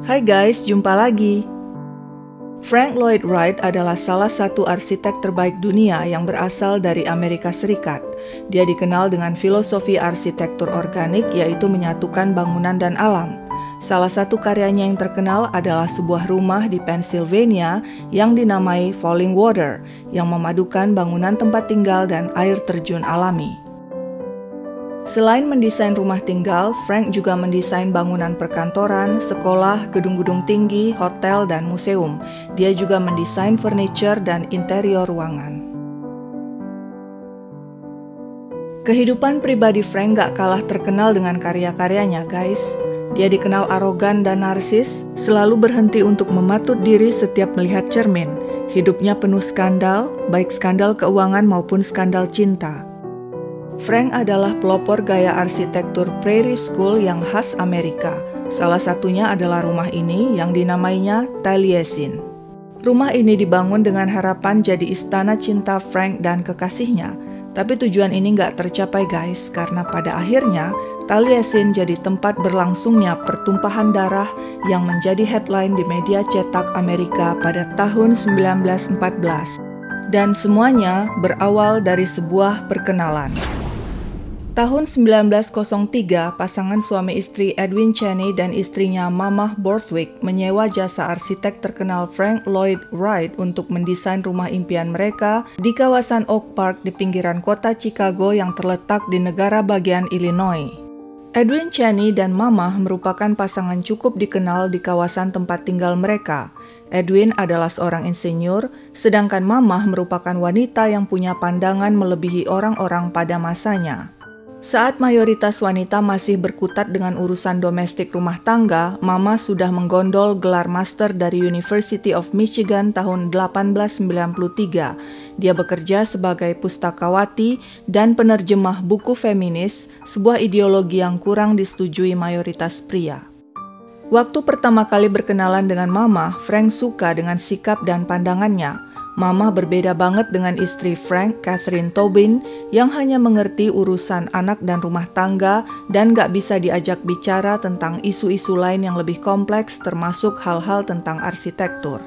Hai guys, jumpa lagi. Frank Lloyd Wright adalah salah satu arsitek terbaik dunia yang berasal dari Amerika Serikat. Dia dikenal dengan filosofi arsitektur organik, yaitu menyatukan bangunan dan alam. Salah satu karyanya yang terkenal adalah sebuah rumah di Pennsylvania yang dinamai Falling Water, yang memadukan bangunan tempat tinggal dan air terjun alami. Selain mendesain rumah tinggal, Frank juga mendesain bangunan perkantoran, sekolah, gedung-gedung tinggi, hotel, dan museum. Dia juga mendesain furniture dan interior ruangan. Kehidupan pribadi Frank gak kalah terkenal dengan karya-karyanya, guys. Dia dikenal arogan dan narsis, selalu berhenti untuk mematut diri setiap melihat cermin. Hidupnya penuh skandal, baik skandal keuangan maupun skandal cinta. Frank adalah pelopor gaya arsitektur Prairie School yang khas Amerika. Salah satunya adalah rumah ini yang dinamainya Taliesin. Rumah ini dibangun dengan harapan jadi istana cinta Frank dan kekasihnya. Tapi tujuan ini nggak tercapai guys, karena pada akhirnya Taliesin jadi tempat berlangsungnya pertumpahan darah yang menjadi headline di media cetak Amerika pada tahun 1914. Dan semuanya berawal dari sebuah perkenalan. Tahun 1903, pasangan suami istri Edwin Cheney dan istrinya Mamah Borthwick menyewa jasa arsitek terkenal Frank Lloyd Wright untuk mendesain rumah impian mereka di kawasan Oak Park di pinggiran kota Chicago yang terletak di negara bagian Illinois. Edwin Cheney dan Mamah merupakan pasangan cukup dikenal di kawasan tempat tinggal mereka. Edwin adalah seorang insinyur, sedangkan Mamah merupakan wanita yang punya pandangan melebihi orang-orang pada masanya. Saat mayoritas wanita masih berkutat dengan urusan domestik rumah tangga, Mama sudah menggondol gelar master dari University of Michigan tahun 1893. Dia bekerja sebagai pustakawati dan penerjemah buku feminis, sebuah ideologi yang kurang disetujui mayoritas pria. Waktu pertama kali berkenalan dengan Mama, Frank suka dengan sikap dan pandangannya. Mama berbeda banget dengan istri Frank, Catherine Tobin, yang hanya mengerti urusan anak dan rumah tangga dan gak bisa diajak bicara tentang isu-isu lain yang lebih kompleks termasuk hal-hal tentang arsitektur.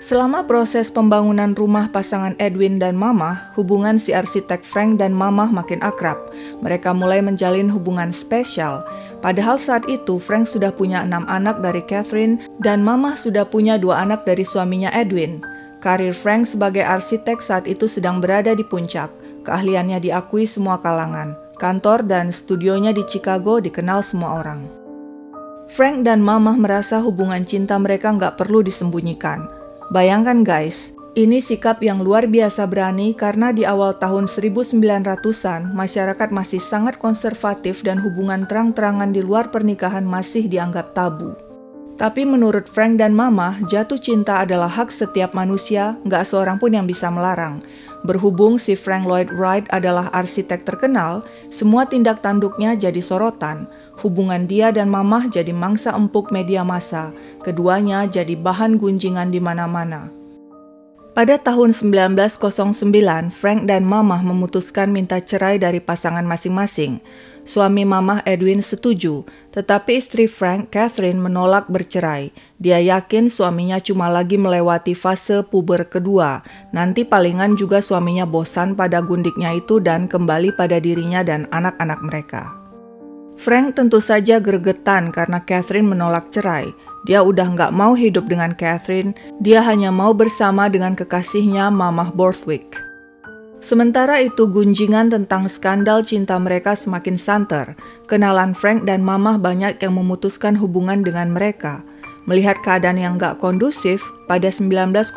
Selama proses pembangunan rumah pasangan Edwin dan Mama, hubungan si arsitek Frank dan Mama makin akrab. Mereka mulai menjalin hubungan spesial. Padahal saat itu Frank sudah punya 6 anak dari Catherine dan Mama sudah punya 2 anak dari suaminya Edwin. Karir Frank sebagai arsitek saat itu sedang berada di puncak. Keahliannya diakui semua kalangan. Kantor dan studionya di Chicago dikenal semua orang. Frank dan Mamah merasa hubungan cinta mereka nggak perlu disembunyikan. Bayangkan guys, ini sikap yang luar biasa berani karena di awal tahun 1900-an, masyarakat masih sangat konservatif dan hubungan terang-terangan di luar pernikahan masih dianggap tabu. Tapi menurut Frank dan Mamah, jatuh cinta adalah hak setiap manusia, nggak seorang pun yang bisa melarang. Berhubung si Frank Lloyd Wright adalah arsitek terkenal, semua tindak tanduknya jadi sorotan. Hubungan dia dan Mamah jadi mangsa empuk media massa. Keduanya jadi bahan gunjingan di mana-mana. Pada tahun 1909, Frank dan Mamah memutuskan minta cerai dari pasangan masing-masing. Suami Mamah Edwin setuju, tetapi istri Frank, Catherine, menolak bercerai. Dia yakin suaminya cuma lagi melewati fase puber kedua. Nanti palingan juga suaminya bosan pada gundiknya itu dan kembali pada dirinya dan anak-anak mereka. Frank tentu saja gregetan karena Catherine menolak cerai. Dia udah nggak mau hidup dengan Catherine, dia hanya mau bersama dengan kekasihnya Mamah Borthwick. Sementara itu gunjingan tentang skandal cinta mereka semakin santer. Kenalan Frank dan Mamah banyak yang memutuskan hubungan dengan mereka. Melihat keadaan yang gak kondusif, pada 1909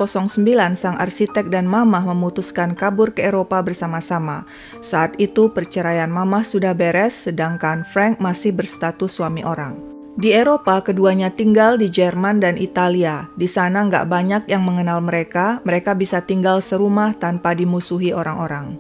sang arsitek dan Mamah memutuskan kabur ke Eropa bersama-sama. Saat itu perceraian Mamah sudah beres, sedangkan Frank masih berstatus suami orang. Di Eropa, keduanya tinggal di Jerman dan Italia. Di sana nggak banyak yang mengenal mereka bisa tinggal serumah tanpa dimusuhi orang-orang.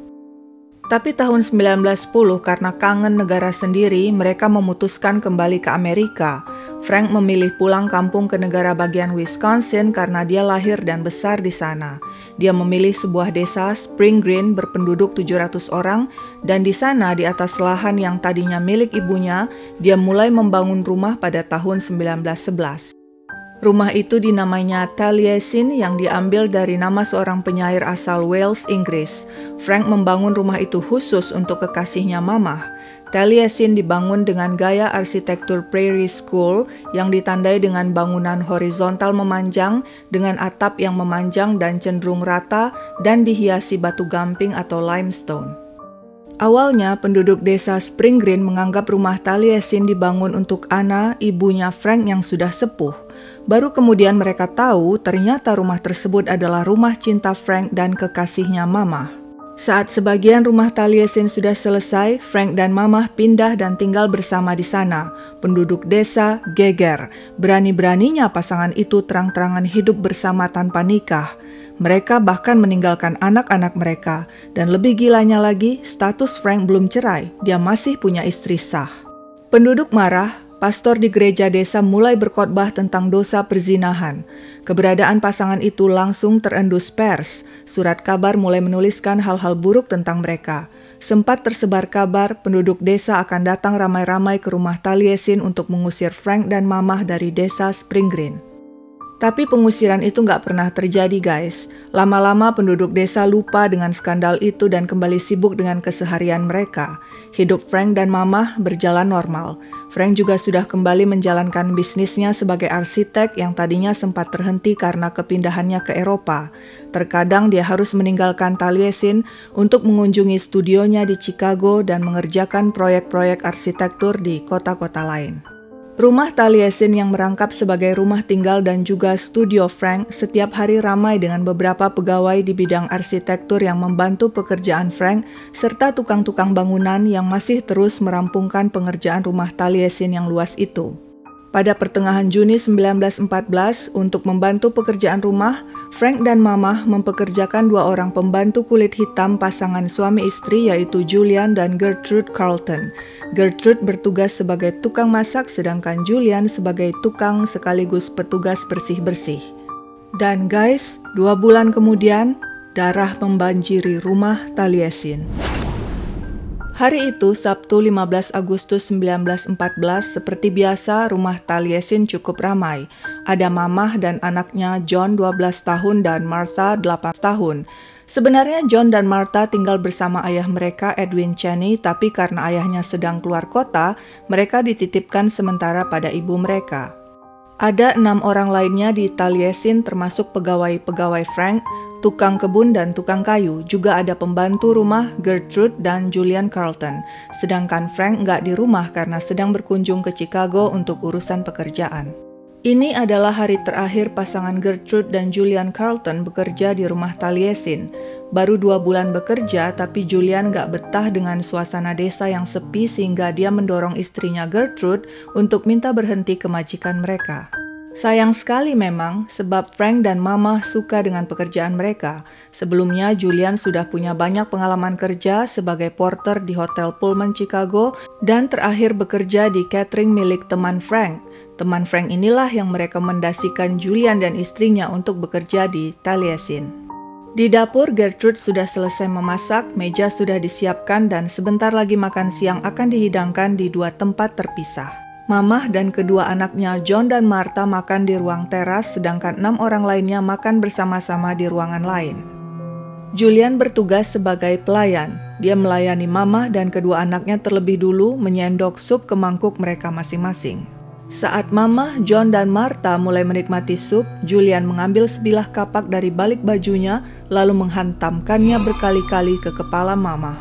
Tapi tahun 1910 karena kangen negara sendiri, mereka memutuskan kembali ke Amerika. Frank memilih pulang kampung ke negara bagian Wisconsin karena dia lahir dan besar di sana. Dia memilih sebuah desa Spring Green berpenduduk 700 orang dan di sana di atas lahan yang tadinya milik ibunya, dia mulai membangun rumah pada tahun 1911. Rumah itu dinamainya Taliesin yang diambil dari nama seorang penyair asal Wales, Inggris. Frank membangun rumah itu khusus untuk kekasihnya Mamah. Taliesin dibangun dengan gaya arsitektur Prairie School yang ditandai dengan bangunan horizontal memanjang dengan atap yang memanjang dan cenderung rata dan dihiasi batu gamping atau limestone. Awalnya, penduduk desa Spring Green menganggap rumah Taliesin dibangun untuk Anna, ibunya Frank yang sudah sepuh. Baru kemudian mereka tahu ternyata rumah tersebut adalah rumah cinta Frank dan kekasihnya Mamah. Saat sebagian rumah Taliesin sudah selesai, Frank dan Mamah pindah dan tinggal bersama di sana. Penduduk desa geger. Berani-beraninya pasangan itu terang-terangan hidup bersama tanpa nikah. Mereka bahkan meninggalkan anak-anak mereka. Dan lebih gilanya lagi, status Frank belum cerai. Dia masih punya istri sah. Penduduk marah. Pastor di gereja desa mulai berkhotbah tentang dosa perzinahan. Keberadaan pasangan itu langsung terendus pers. Surat kabar mulai menuliskan hal-hal buruk tentang mereka. Sempat tersebar kabar penduduk desa akan datang ramai-ramai ke rumah Taliesin untuk mengusir Frank dan Mamah dari desa Spring Green. Tapi pengusiran itu nggak pernah terjadi, guys. Lama-lama penduduk desa lupa dengan skandal itu dan kembali sibuk dengan keseharian mereka. Hidup Frank dan Mamah berjalan normal. Frank juga sudah kembali menjalankan bisnisnya sebagai arsitek yang tadinya sempat terhenti karena kepindahannya ke Eropa. Terkadang dia harus meninggalkan Taliesin untuk mengunjungi studionya di Chicago dan mengerjakan proyek-proyek arsitektur di kota-kota lain. Rumah Taliesin yang merangkap sebagai rumah tinggal dan juga studio Frank setiap hari ramai dengan beberapa pegawai di bidang arsitektur yang membantu pekerjaan Frank serta tukang-tukang bangunan yang masih terus merampungkan pengerjaan rumah Taliesin yang luas itu. Pada pertengahan Juni 1914, untuk membantu pekerjaan rumah, Frank dan Mamah mempekerjakan 2 orang pembantu kulit hitam pasangan suami istri yaitu Julian dan Gertrude Carlton. Gertrude bertugas sebagai tukang masak sedangkan Julian sebagai tukang sekaligus petugas bersih-bersih. Dan guys, 2 bulan kemudian, darah membanjiri rumah Taliesin. Hari itu, Sabtu 15 Agustus 1914, seperti biasa rumah Taliesin cukup ramai. Ada Mamah dan anaknya John 12 tahun dan Martha 8 tahun. Sebenarnya John dan Martha tinggal bersama ayah mereka Edwin Cheney, tapi karena ayahnya sedang keluar kota, mereka dititipkan sementara pada ibu mereka. Ada 6 orang lainnya di Taliesin termasuk pegawai-pegawai Frank, tukang kebun dan tukang kayu. Juga ada pembantu rumah Gertrude dan Julian Carlton. Sedangkan Frank nggak di rumah karena sedang berkunjung ke Chicago untuk urusan pekerjaan. Ini adalah hari terakhir pasangan Gertrude dan Julian Carlton bekerja di rumah Taliesin. Baru 2 bulan bekerja, tapi Julian gak betah dengan suasana desa yang sepi sehingga dia mendorong istrinya Gertrude untuk minta berhenti ke majikan mereka. Sayang sekali memang, sebab Frank dan Mamah suka dengan pekerjaan mereka. Sebelumnya Julian sudah punya banyak pengalaman kerja sebagai porter di Hotel Pullman Chicago dan terakhir bekerja di catering milik teman Frank. Teman Frank inilah yang merekomendasikan Julian dan istrinya untuk bekerja di Taliesin. Di dapur, Gertrude sudah selesai memasak, meja sudah disiapkan dan sebentar lagi makan siang akan dihidangkan di 2 tempat terpisah. Mamah dan kedua anaknya John dan Martha makan di ruang teras, sedangkan 6 orang lainnya makan bersama-sama di ruangan lain. Julian bertugas sebagai pelayan. Dia melayani Mamah dan kedua anaknya terlebih dulu menyendok sup ke mangkuk mereka masing-masing. Saat Mamah, John, dan Martha mulai menikmati sup, Julian mengambil sebilah kapak dari balik bajunya lalu menghantamkannya berkali-kali ke kepala Mamah.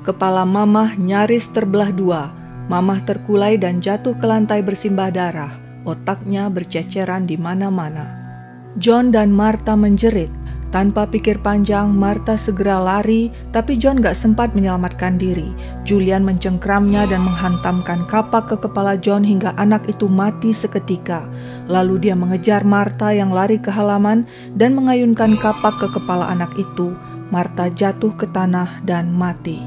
Kepala Mamah nyaris terbelah 2. Mamah terkulai dan jatuh ke lantai bersimbah darah. Otaknya berceceran di mana-mana. John dan Martha menjerit. Tanpa pikir panjang, Martha segera lari, tapi John gak sempat menyelamatkan diri. Julian mencengkramnya dan menghantamkan kapak ke kepala John hingga anak itu mati seketika. Lalu dia mengejar Martha yang lari ke halaman dan mengayunkan kapak ke kepala anak itu. Martha jatuh ke tanah dan mati.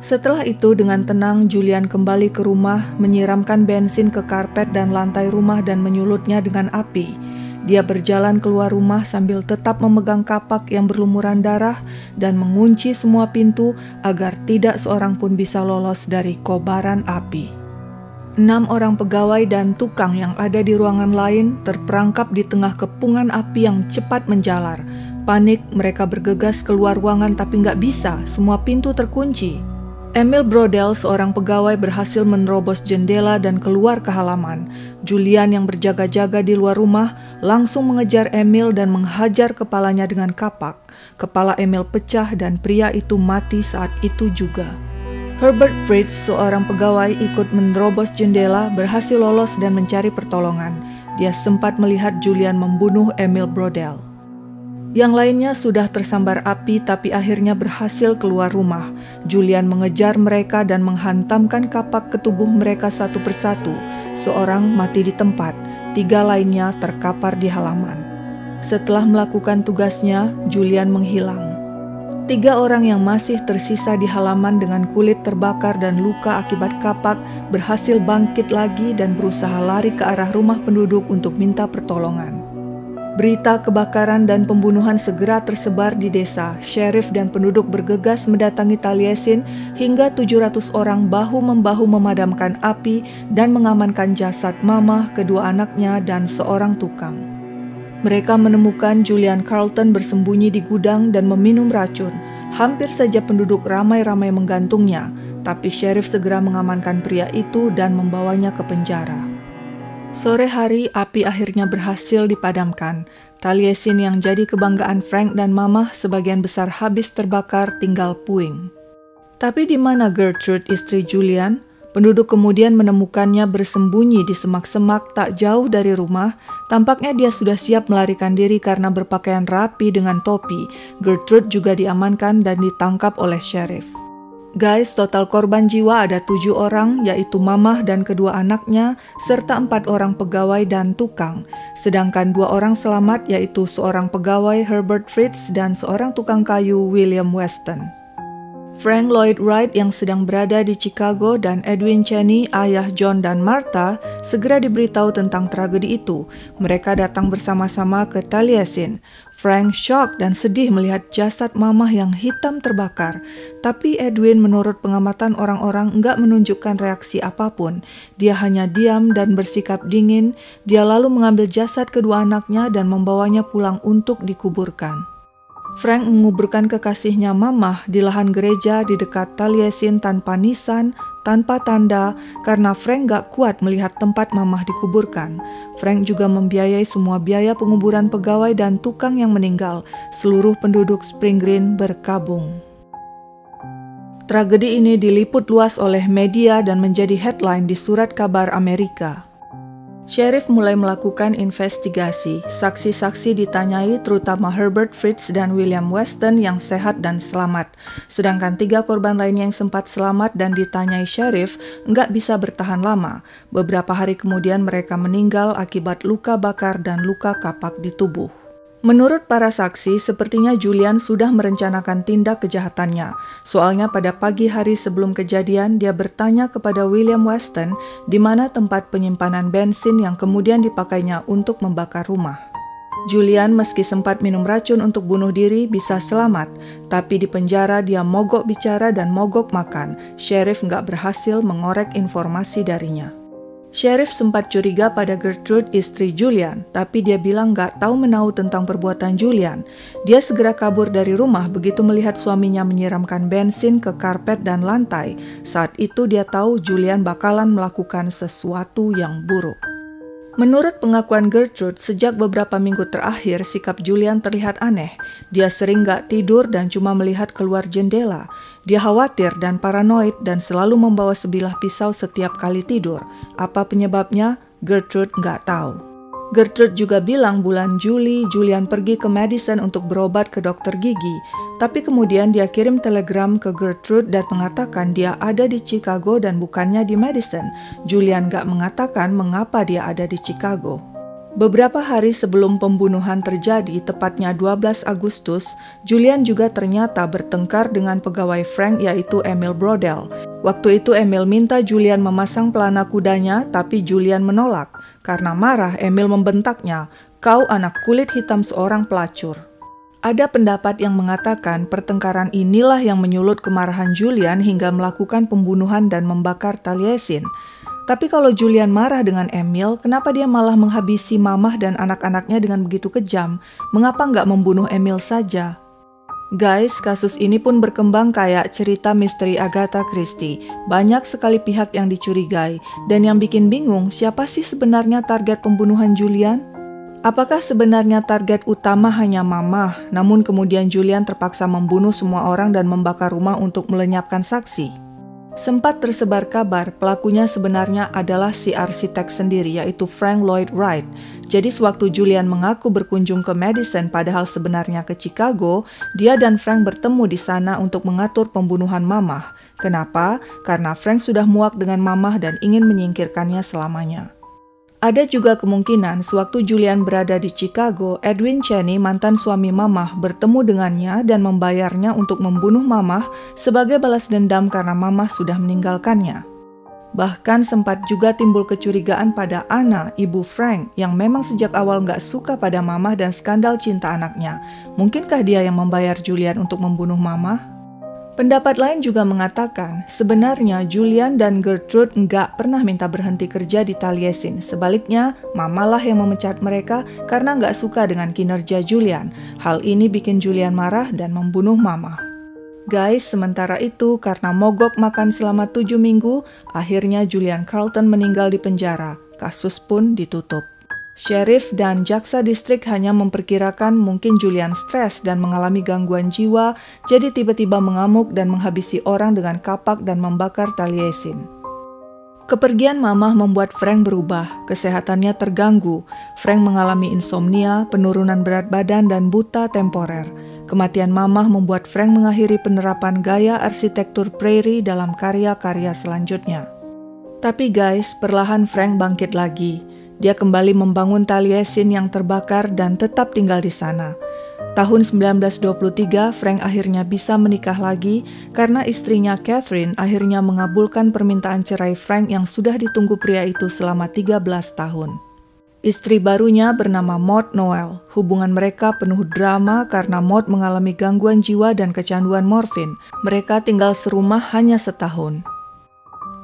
Setelah itu dengan tenang Julian kembali ke rumah, menyiramkan bensin ke karpet dan lantai rumah dan menyulutnya dengan api. Dia berjalan keluar rumah sambil tetap memegang kapak yang berlumuran darah dan mengunci semua pintu agar tidak seorang pun bisa lolos dari kobaran api. 6 orang pegawai dan tukang yang ada di ruangan lain terperangkap di tengah kepungan api yang cepat menjalar. Panik, mereka bergegas keluar ruangan tapi nggak bisa, semua pintu terkunci. Emil Brodel, seorang pegawai, berhasil menerobos jendela dan keluar ke halaman. Julian yang berjaga-jaga di luar rumah langsung mengejar Emil dan menghajar kepalanya dengan kapak. Kepala Emil pecah dan pria itu mati saat itu juga. Herbert Fritz, seorang pegawai, ikut menerobos jendela, berhasil lolos dan mencari pertolongan. Dia sempat melihat Julian membunuh Emil Brodel. Yang lainnya sudah tersambar api tapi akhirnya berhasil keluar rumah. Julian mengejar mereka dan menghantamkan kapak ke tubuh mereka satu persatu. Seorang mati di tempat, 3 lainnya terkapar di halaman. Setelah melakukan tugasnya, Julian menghilang. 3 orang yang masih tersisa di halaman dengan kulit terbakar dan luka akibat kapak berhasil bangkit lagi dan berusaha lari ke arah rumah penduduk untuk minta pertolongan. Berita kebakaran dan pembunuhan segera tersebar di desa. Sheriff dan penduduk bergegas mendatangi Taliesin hingga 700 orang bahu-membahu memadamkan api dan mengamankan jasad Mamah, kedua anaknya, dan seorang tukang. Mereka menemukan Julian Carlton bersembunyi di gudang dan meminum racun. Hampir saja penduduk ramai-ramai menggantungnya, tapi sheriff segera mengamankan pria itu dan membawanya ke penjara. Sore hari, api akhirnya berhasil dipadamkan. Taliesin yang jadi kebanggaan Frank dan Mamah sebagian besar habis terbakar, tinggal puing. Tapi di mana Gertrude, istri Julian? Penduduk kemudian menemukannya bersembunyi di semak-semak tak jauh dari rumah. Tampaknya dia sudah siap melarikan diri karena berpakaian rapi dengan topi. Gertrude juga diamankan dan ditangkap oleh sheriff. Guys, total korban jiwa ada 7 orang, yaitu Mamah dan kedua anaknya, serta 4 orang pegawai dan tukang. Sedangkan 2 orang selamat, yaitu seorang pegawai Herbert Fritz dan seorang tukang kayu William Weston. Frank Lloyd Wright yang sedang berada di Chicago dan Edwin Cheney, ayah John dan Martha, segera diberitahu tentang tragedi itu. Mereka datang bersama-sama ke Taliesin. Frank shock dan sedih melihat jasad Mamah yang hitam terbakar. Tapi Edwin menurut pengamatan orang-orang enggak menunjukkan reaksi apapun. Dia hanya diam dan bersikap dingin. Dia lalu mengambil jasad kedua anaknya dan membawanya pulang untuk dikuburkan. Frank menguburkan kekasihnya Mamah di lahan gereja di dekat Taliesin tanpa nisan, tanpa tanda, karena Frank gak kuat melihat tempat Mamah dikuburkan. Frank juga membiayai semua biaya penguburan pegawai dan tukang yang meninggal. Seluruh penduduk Spring Green berkabung. Tragedi ini diliput luas oleh media dan menjadi headline di surat kabar Amerika. Sheriff mulai melakukan investigasi. Saksi-saksi ditanyai, terutama Herbert Fritz dan William Weston yang sehat dan selamat. Sedangkan 3 korban lainnya yang sempat selamat dan ditanyai sheriff nggak bisa bertahan lama. Beberapa hari kemudian mereka meninggal akibat luka bakar dan luka kapak di tubuh. Menurut para saksi, sepertinya Julian sudah merencanakan tindak kejahatannya. Soalnya pada pagi hari sebelum kejadian, dia bertanya kepada William Weston di mana tempat penyimpanan bensin yang kemudian dipakainya untuk membakar rumah. Julian meski sempat minum racun untuk bunuh diri bisa selamat, tapi di penjara dia mogok bicara dan mogok makan. Sheriff nggak berhasil mengorek informasi darinya. Sheriff sempat curiga pada Gertrude, istri Julian, tapi dia bilang gak tahu menahu tentang perbuatan Julian. Dia segera kabur dari rumah begitu melihat suaminya menyiramkan bensin ke karpet dan lantai. Saat itu dia tahu Julian bakalan melakukan sesuatu yang buruk. Menurut pengakuan Gertrude, sejak beberapa minggu terakhir sikap Julian terlihat aneh. Dia sering gak tidur dan cuma melihat keluar jendela. Dia khawatir dan paranoid dan selalu membawa sebilah pisau setiap kali tidur. Apa penyebabnya? Gertrude gak tahu. Gertrude juga bilang bulan Juli, Julian pergi ke Madison untuk berobat ke dokter gigi. Tapi kemudian dia kirim telegram ke Gertrude dan mengatakan dia ada di Chicago dan bukannya di Madison. Julian gak mengatakan mengapa dia ada di Chicago. Beberapa hari sebelum pembunuhan terjadi, tepatnya 12 Agustus, Julian juga ternyata bertengkar dengan pegawai Frank yaitu Emil Brodel. Waktu itu Emil minta Julian memasang pelana kudanya, tapi Julian menolak. Karena marah, Emil membentaknya, "Kau anak kulit hitam seorang pelacur." Ada pendapat yang mengatakan pertengkaran inilah yang menyulut kemarahan Julian hingga melakukan pembunuhan dan membakar Taliesin. Tapi kalau Julian marah dengan Emil, kenapa dia malah menghabisi mamah dan anak-anaknya dengan begitu kejam? Mengapa nggak membunuh Emil saja? Guys, kasus ini pun berkembang kayak cerita misteri Agatha Christie. Banyak sekali pihak yang dicurigai, dan yang bikin bingung siapa sih sebenarnya target pembunuhan Julian? Apakah sebenarnya target utama hanya mamah, namun kemudian Julian terpaksa membunuh semua orang dan membakar rumah untuk melenyapkan saksi? Sempat tersebar kabar pelakunya sebenarnya adalah si arsitek sendiri, yaitu Frank Lloyd Wright. Jadi sewaktu Julian mengaku berkunjung ke Madison padahal sebenarnya ke Chicago, dia dan Frank bertemu di sana untuk mengatur pembunuhan mamah. Kenapa? Karena Frank sudah muak dengan mamah dan ingin menyingkirkannya selamanya. Ada juga kemungkinan sewaktu Julian berada di Chicago, Edwin Cheney, mantan suami mamah, bertemu dengannya dan membayarnya untuk membunuh mamah sebagai balas dendam karena mamah sudah meninggalkannya. Bahkan sempat juga timbul kecurigaan pada Anna, ibu Frank, yang memang sejak awal nggak suka pada mamah dan skandal cinta anaknya. Mungkinkah dia yang membayar Julian untuk membunuh mamah? Pendapat lain juga mengatakan, sebenarnya Julian dan Gertrude nggak pernah minta berhenti kerja di Taliesin. Sebaliknya, mamalah yang memecat mereka karena nggak suka dengan kinerja Julian. Hal ini bikin Julian marah dan membunuh mama. Guys, sementara itu karena mogok makan selama 7 minggu, akhirnya Julian Carlton meninggal di penjara. Kasus pun ditutup. Sheriff dan jaksa distrik hanya memperkirakan mungkin Julian stres dan mengalami gangguan jiwa, jadi tiba-tiba mengamuk dan menghabisi orang dengan kapak dan membakar Taliesin. Kepergian mamah membuat Frank berubah, kesehatannya terganggu. Frank mengalami insomnia, penurunan berat badan, dan buta temporer. Kematian mamah membuat Frank mengakhiri penerapan gaya arsitektur prairie dalam karya-karya selanjutnya. Tapi guys, perlahan Frank bangkit lagi. Dia kembali membangun Taliesin yang terbakar dan tetap tinggal di sana. Tahun 1923, Frank akhirnya bisa menikah lagi karena istrinya Catherine akhirnya mengabulkan permintaan cerai Frank yang sudah ditunggu pria itu selama 13 tahun. Istri barunya bernama Maud Noel. Hubungan mereka penuh drama karena Maud mengalami gangguan jiwa dan kecanduan morfin. Mereka tinggal serumah hanya setahun.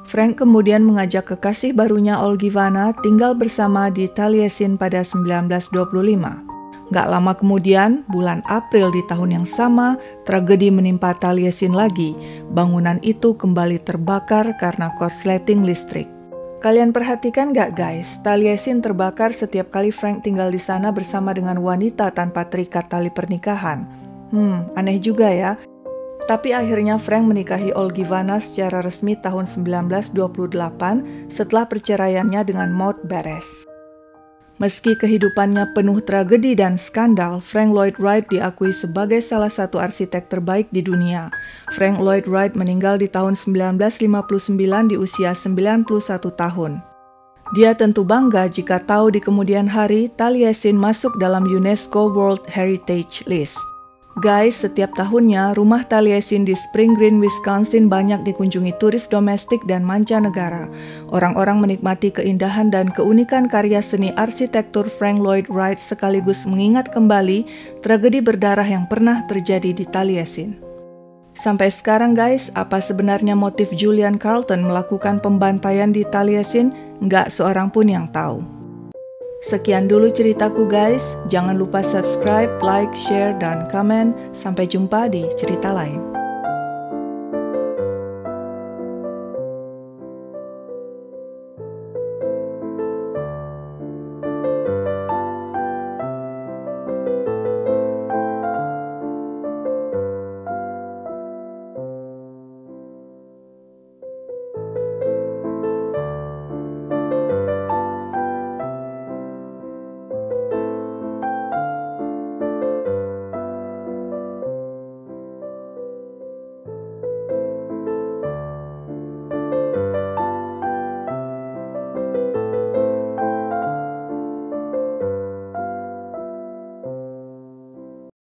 Frank kemudian mengajak kekasih barunya Olgivanna tinggal bersama di Taliesin pada 1925. Gak lama kemudian, bulan April di tahun yang sama, tragedi menimpa Taliesin lagi. Bangunan itu kembali terbakar karena korsleting listrik. Kalian perhatikan gak guys, Taliesin terbakar setiap kali Frank tinggal di sana bersama dengan wanita tanpa terikat tali pernikahan. Aneh juga ya. Tapi akhirnya Frank menikahi Olgivanna secara resmi tahun 1928 setelah perceraiannya dengan Maud beres. Meski kehidupannya penuh tragedi dan skandal, Frank Lloyd Wright diakui sebagai salah satu arsitek terbaik di dunia. Frank Lloyd Wright meninggal di tahun 1959 di usia 91 tahun. Dia tentu bangga jika tahu di kemudian hari Taliesin masuk dalam UNESCO World Heritage List. Guys, setiap tahunnya rumah Taliesin di Spring Green, Wisconsin banyak dikunjungi turis domestik dan mancanegara. Orang-orang menikmati keindahan dan keunikan karya seni arsitektur Frank Lloyd Wright sekaligus mengingat kembali tragedi berdarah yang pernah terjadi di Taliesin. Sampai sekarang guys, apa sebenarnya motif Julian Carlton melakukan pembantaian di Taliesin? Nggak seorang pun yang tahu. Sekian dulu ceritaku guys, jangan lupa subscribe, like, share, dan komen. Sampai jumpa di cerita lain.